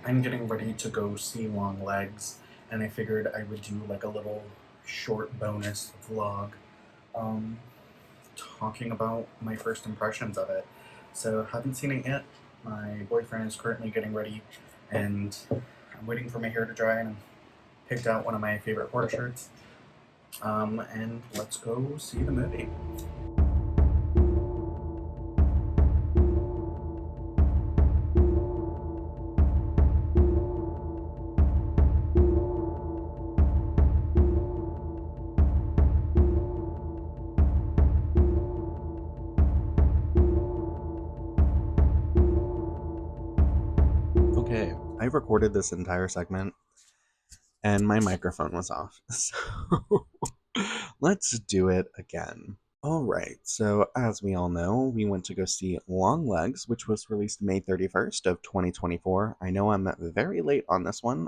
I'm getting ready to go see Longlegs, and I figured I would do like a little short bonus vlog um, talking about my first impressions of it. So, haven't seen it yet. My boyfriend is currently getting ready, and I'm waiting for my hair to dry, and I picked out one of my favorite horror shirts. And let's go see the movie. Okay, I've recorded this entire segment and my microphone was off. So let's do it again. All right, so as we all know, we went to go see Longlegs, which was released May 31st of 2024. I know I'm very late on this one,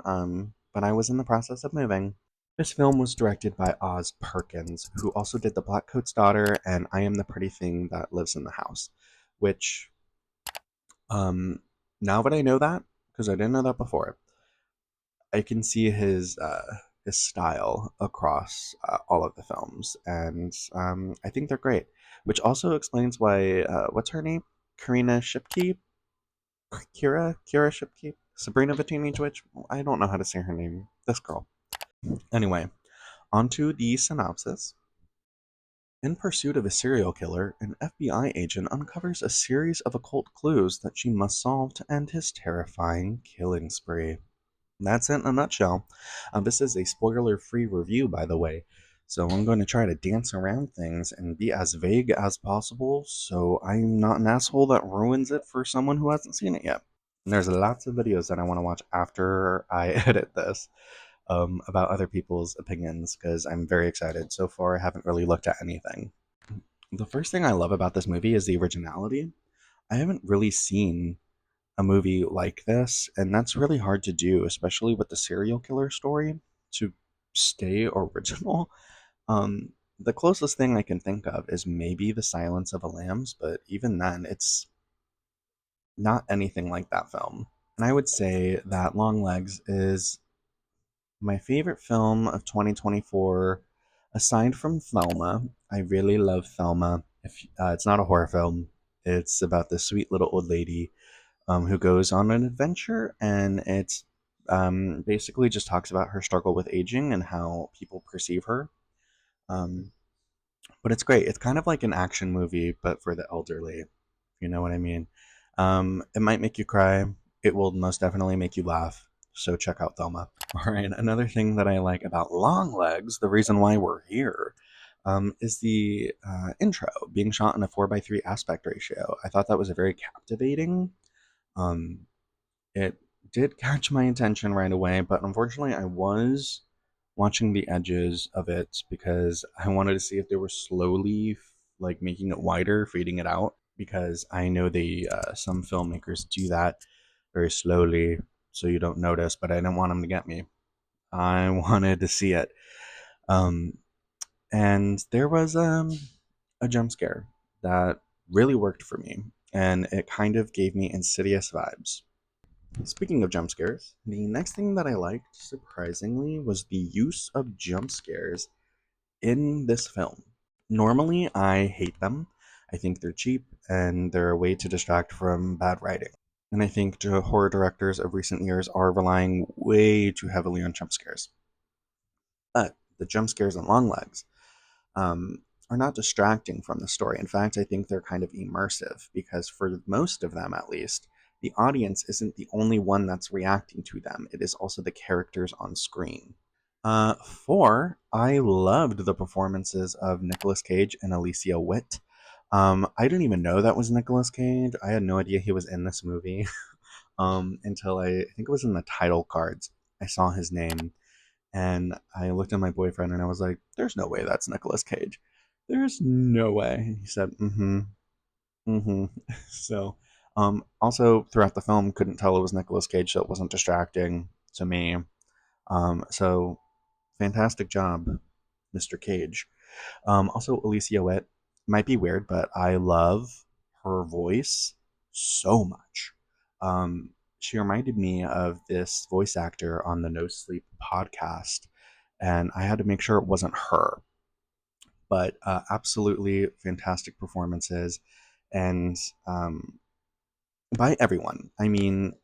but I was in the process of moving. This film was directed by Oz Perkins, who also did The Blackcoat's Daughter and I Am the Pretty Thing That Lives in the House, which, now that I know that, because I didn't know that before, I can see his style across all of the films, and I think they're great. Which also explains why what's her name, Karina Shipke, Kira Shipke, Sabrina the Teenage Witch. I don't know how to say her name. This girl. Anyway, onto the synopsis. In pursuit of a serial killer, an FBI agent uncovers a series of occult clues that she must solve to end his terrifying killing spree. That's it in a nutshell. This is a spoiler free review, by the way, so I'm going to try to dance around things and be as vague as possible so I'm not an asshole that ruins it for someone who hasn't seen it yet. And there's lots of videos that I want to watch after I edit this about other people's opinions because I'm very excited. So far, I haven't really looked at anything. The first thing I love about this movie is the originality. I haven't really seen a movie like this, and that's really hard to do, especially with the serial killer story, to stay original. The closest thing I can think of is maybe The Silence of the Lambs, but even then, it's not anything like that film. And I would say that Longlegs is my favorite film of 2024, aside from Thelma. I really love Thelma. If it's not a horror film, it's about this sweet little old lady who goes on an adventure, and it's basically just talks about her struggle with aging and how people perceive her. Um, but it's great. It's kind of like an action movie, but for the elderly, if you know what I mean. It might make you cry. It will most definitely make you laugh. So check out Thelma. All right. Another thing that I like about Longlegs, the reason why we're here, is the intro being shot in a 4:3 aspect ratio. I thought that was a very captivating. Um, it did catch my attention right away, but unfortunately, I was watching the edges of it because I wanted to see if they were slowly like making it wider, fading it out. Because I know they some filmmakers do that very slowly, so you don't notice. But I didn't want them to get me. I wanted to see it, um, and there was a jump scare that really worked for me, and it kind of gave me Insidious vibes. Speaking of jump scares, the next thing that I liked, surprisingly, was the use of jump scares in this film. Normally, I hate them. I think they're cheap and they're a way to distract from bad writing. And I think horror directors of recent years are relying way too heavily on jump scares. But the jump scares in Longlegs are not distracting from the story. In fact, I think they're kind of immersive because, for most of them at least, the audience isn't the only one that's reacting to them, it is also the characters on screen. Four, I loved the performances of Nicolas Cage and Alicia Witt. I didn't even know that was Nicolas Cage. I had no idea he was in this movie until I think it was in the title cards. I saw his name and I looked at my boyfriend and I was like, there's no way that's Nicolas Cage. There's no way. And he said, mm-hmm, mm-hmm. So, also throughout the film, couldn't tell it was Nicolas Cage, so it wasn't distracting to me. So fantastic job, Mr. Cage. Also, Alicia Witt might be weird, but I love her voice so much. she reminded me of this voice actor on the No Sleep podcast, and I had to make sure it wasn't her. But absolutely fantastic performances, and by everyone. I mean,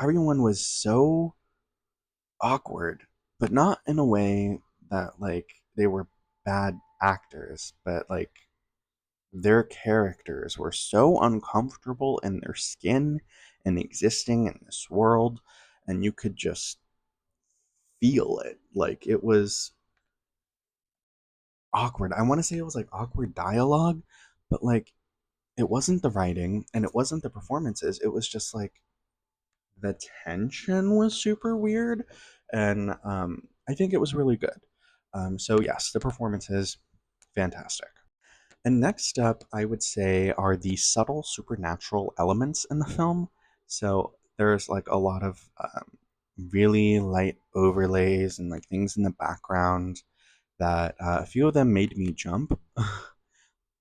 everyone was so awkward, but not in a way that like they were bad actors, but like their characters were so uncomfortable in their skin and existing in this world, and you could just feel it. Like it was awkward. I want to say it was like awkward dialogue, but like it wasn't the writing and it wasn't the performances. It was just like the tension was super weird, and I think it was really good. So yes, the performances fantastic. And next up, I would say are the subtle supernatural elements in the film. So there's like a lot of really light overlays and like things in the background that a few of them made me jump.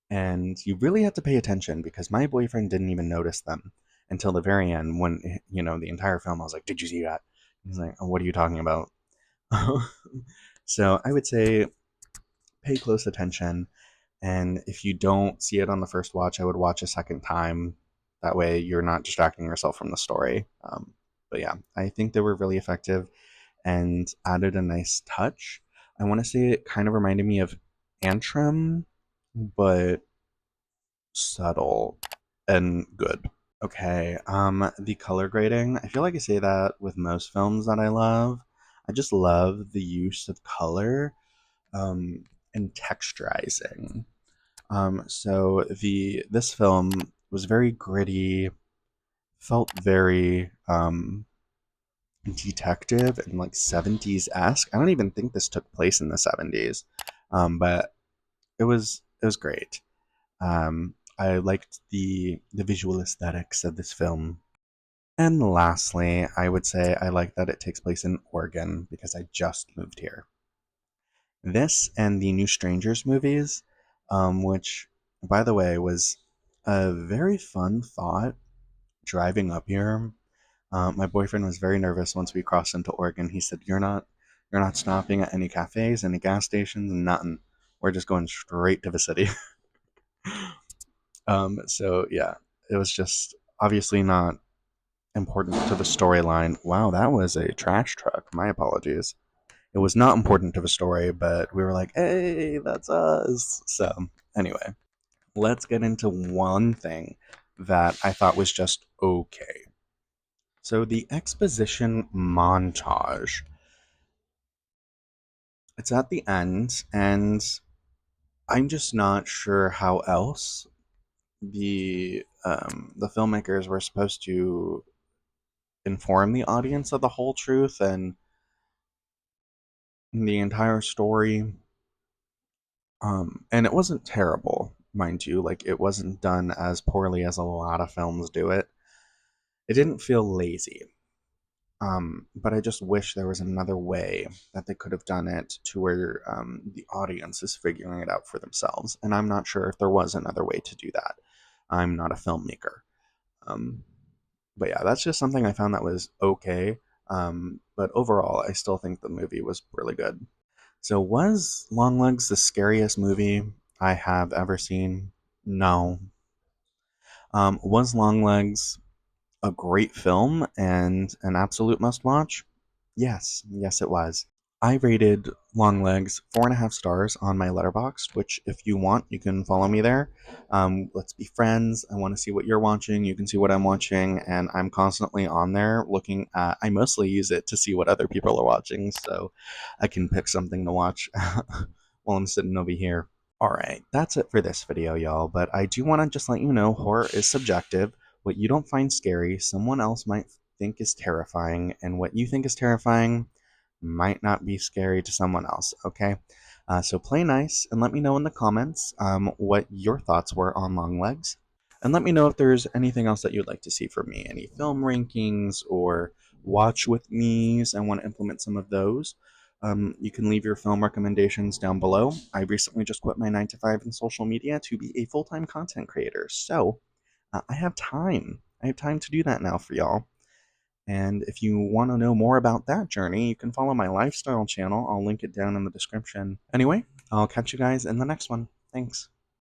And you really had to pay attention because my boyfriend didn't even notice them until the very end when, the entire film I was like, "Did you see that?" He's like, "Oh, what are you talking about?" So I would say pay close attention, and if you don't see it on the first watch, I would watch a second time. That way you're not distracting yourself from the story. But yeah, I think they were really effective and added a nice touch. I want to say it kind of reminded me of Antrim, but subtle and good. Okay, the color grading. I feel like I say that with most films that I love. I just love the use of color, and texturizing. So this film was very gritty, felt very detective and like 70s esque. I don't even think this took place in the 70s, but it was great. I liked the visual aesthetics of this film. And lastly, I would say I like that it takes place in Oregon because I just moved here. This and the New Strangers movies, which, by the way, was a very fun thought driving up here. My boyfriend was very nervous once we crossed into Oregon. He said, "You're not stopping at any cafes, any gas stations, nothing. We're just going straight to the city." So yeah, it was just obviously not important to the storyline. Wow, that was a trash truck. My apologies. It was not important to the story, but we were like, "Hey, that's us." So anyway, let's get into one thing that I thought was just okay. So the exposition montage. It's at the end, and I'm just not sure how else the filmmakers were supposed to inform the audience of the whole truth and the entire story. And it wasn't terrible, mind you. Like it wasn't done as poorly as a lot of films do it. It didn't feel lazy. But I just wish there was another way that they could have done it to where the audience is figuring it out for themselves. And I'm not sure if there was another way to do that. I'm not a filmmaker. Um, but yeah, that's just something I found that was okay. But overall, I still think the movie was really good. So, was Longlegs the scariest movie I have ever seen? No. Was Longlegs a great film and an absolute must watch? Yes, yes, it was. I rated Longlegs 4.5 stars on my letterbox, which, if you want, you can follow me there. Let's be friends. I want to see what you're watching. You can see what I'm watching, and I'm constantly on there looking at. I mostly use it to see what other people are watching, so I can pick something to watch while I'm sitting over here. Alright, that's it for this video, y'all, but I do want to just let you know horror is subjective. What you don't find scary, someone else might think is terrifying, and what you think is terrifying might not be scary to someone else, okay? So play nice, and let me know in the comments what your thoughts were on Longlegs. And let me know if there's anything else that you'd like to see from me, any film rankings or watch with me's. I want to implement some of those. You can leave your film recommendations down below. I recently just quit my 9 to 5 in social media to be a full time content creator, so I have time. I have time to do that now for y'all. And if you want to know more about that journey, you can follow my lifestyle channel. I'll link it down in the description. Anyway, I'll catch you guys in the next one. Thanks.